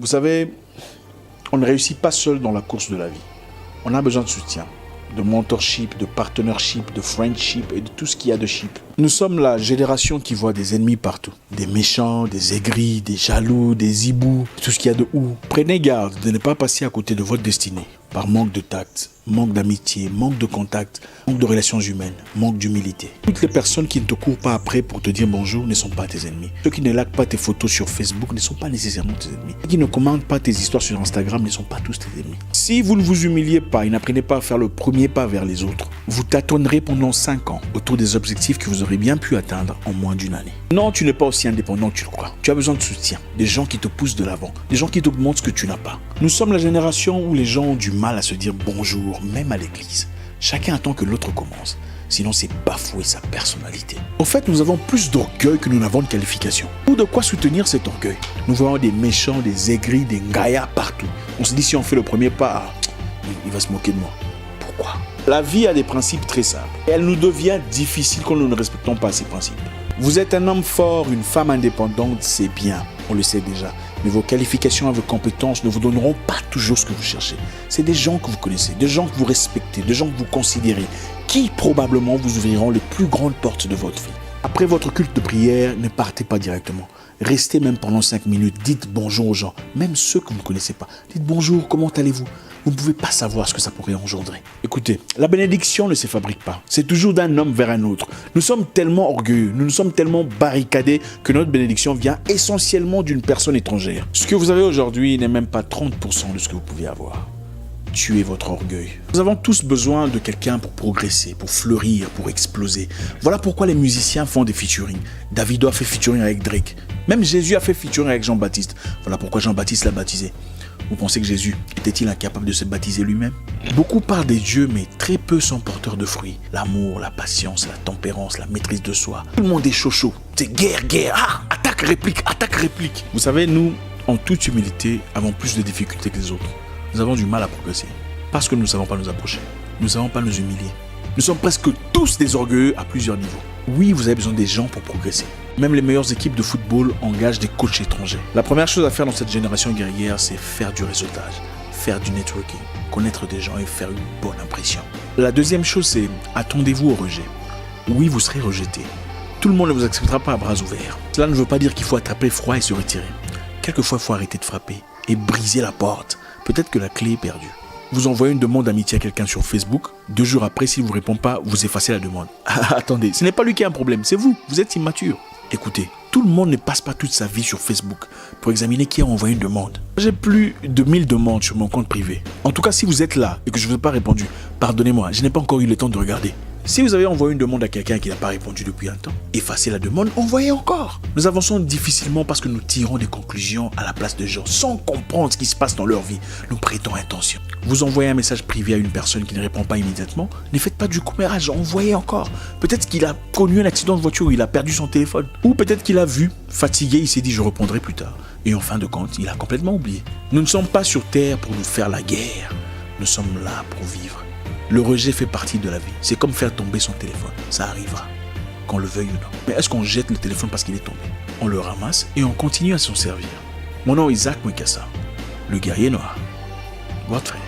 Vous savez, on ne réussit pas seul dans la course de la vie. On a besoin de soutien, de mentorship, de partnership, de friendship et de tout ce qu'il y a de ship. Nous sommes la génération qui voit des ennemis partout. Des méchants, des aigris, des jaloux, des hiboux, tout ce qu'il y a de ou. Prenez garde de ne pas passer à côté de votre destinée par manque de tact, manque d'amitié, manque de contact, manque de relations humaines, manque d'humilité. Toutes les personnes qui ne te courent pas après pour te dire bonjour ne sont pas tes ennemis. Ceux qui ne likent pas tes photos sur Facebook ne sont pas nécessairement tes ennemis. Ceux qui ne commentent pas tes histoires sur Instagram ne sont pas tous tes ennemis. Si vous ne vous humiliez pas et n'apprenez pas à faire le premier pas vers les autres, vous tâtonnerez pendant 5 ans autour des objectifs que vous aurez bien pu atteindre en moins d'une année. Non, tu n'es pas aussi indépendant que tu le crois. Tu as besoin de soutien, des gens qui te poussent de l'avant, des gens qui t'augmentent ce que tu n'as pas. Nous sommes la génération où les gens ont du mal à se dire bonjour, même à l'église. Chacun attend que l'autre commence. Sinon, c'est bafouer sa personnalité. En fait, nous avons plus d'orgueil que nous n'avons de qualification. Ou de quoi soutenir cet orgueil. Nous voyons des méchants, des aigris, des ngaillards partout. On se dit, si on fait le premier pas, il va se moquer de moi. Pourquoi? La vie a des principes très simples. Et elle nous devient difficile quand nous ne respectons pas ces principes. Vous êtes un homme fort, une femme indépendante, c'est bien. On le sait déjà. Mais vos qualifications et vos compétences ne vous donneront pas toujours ce que vous cherchez. C'est des gens que vous connaissez, des gens que vous respectez, des gens que vous considérez, qui probablement vous ouvriront les plus grandes portes de votre vie. Après votre culte de prière, ne partez pas directement. Restez même pendant 5 minutes, dites bonjour aux gens, même ceux que vous ne connaissez pas. Dites bonjour, comment allez-vous? Vous ne pouvez pas savoir ce que ça pourrait engendrer. Écoutez, la bénédiction ne se fabrique pas. C'est toujours d'un homme vers un autre. Nous sommes tellement orgueilleux, nous sommes tellement barricadés que notre bénédiction vient essentiellement d'une personne étrangère. Ce que vous avez aujourd'hui n'est même pas 30% de ce que vous pouvez avoir. Tuez votre orgueil. Nous avons tous besoin de quelqu'un pour progresser, pour fleurir, pour exploser. Voilà pourquoi les musiciens font des featuring. Davido a fait featuring avec Drake. Même Jésus a fait featuring avec Jean-Baptiste. Voilà pourquoi Jean-Baptiste l'a baptisé. Vous pensez que Jésus était-il incapable de se baptiser lui-même? Beaucoup parlent des dieux, mais très peu sont porteurs de fruits. L'amour, la patience, la tempérance, la maîtrise de soi. Tout le monde est chaud. C'est guerre. Ah, attaque, réplique. Vous savez, nous, en toute humilité, avons plus de difficultés que les autres. Nous avons du mal à progresser. Parce que nous ne savons pas nous approcher. Nous ne savons pas nous humilier. Nous sommes presque tous des orgueilleux à plusieurs niveaux. Oui, vous avez besoin des gens pour progresser. Même les meilleures équipes de football engagent des coachs étrangers. La première chose à faire dans cette génération guerrière, c'est faire du réseautage, faire du networking, connaître des gens et faire une bonne impression. La deuxième chose, c'est attendez-vous au rejet. Oui, vous serez rejeté. Tout le monde ne vous acceptera pas à bras ouverts. Cela ne veut pas dire qu'il faut attraper froid et se retirer. Quelquefois, il faut arrêter de frapper et briser la porte. Peut-être que la clé est perdue. Vous envoyez une demande d'amitié à quelqu'un sur Facebook. 2 jours après, s'il ne vous répond pas, vous effacez la demande. Attendez, ce n'est pas lui qui a un problème, c'est vous. Vous êtes immature. Écoutez, tout le monde ne passe pas toute sa vie sur Facebook pour examiner qui a envoyé une demande. J'ai plus de 1000 demandes sur mon compte privé. En tout cas, si vous êtes là et que je ne vous ai pas répondu, pardonnez-moi, je n'ai pas encore eu le temps de regarder. Si vous avez envoyé une demande à quelqu'un qui n'a pas répondu depuis un temps, effacez la demande, envoyez encore. Nous avançons difficilement parce que nous tirons des conclusions à la place de gens sans comprendre ce qui se passe dans leur vie. Nous prêtons attention. Vous envoyez un message privé à une personne qui ne répond pas immédiatement, ne faites pas du commérage, envoyez encore. Peut-être qu'il a connu un accident de voiture où il a perdu son téléphone. Ou peut-être qu'il a vu, fatigué, il s'est dit je répondrai plus tard. Et en fin de compte, il a complètement oublié. Nous ne sommes pas sur terre pour nous faire la guerre. Nous sommes là pour vivre. Le rejet fait partie de la vie. C'est comme faire tomber son téléphone. Ça arrivera, qu'on le veuille ou non. Mais est-ce qu'on jette le téléphone parce qu'il est tombé? On le ramasse et on continue à s'en servir. Mon nom est Isaac Mwekassa, le guerrier noir. Votre frère.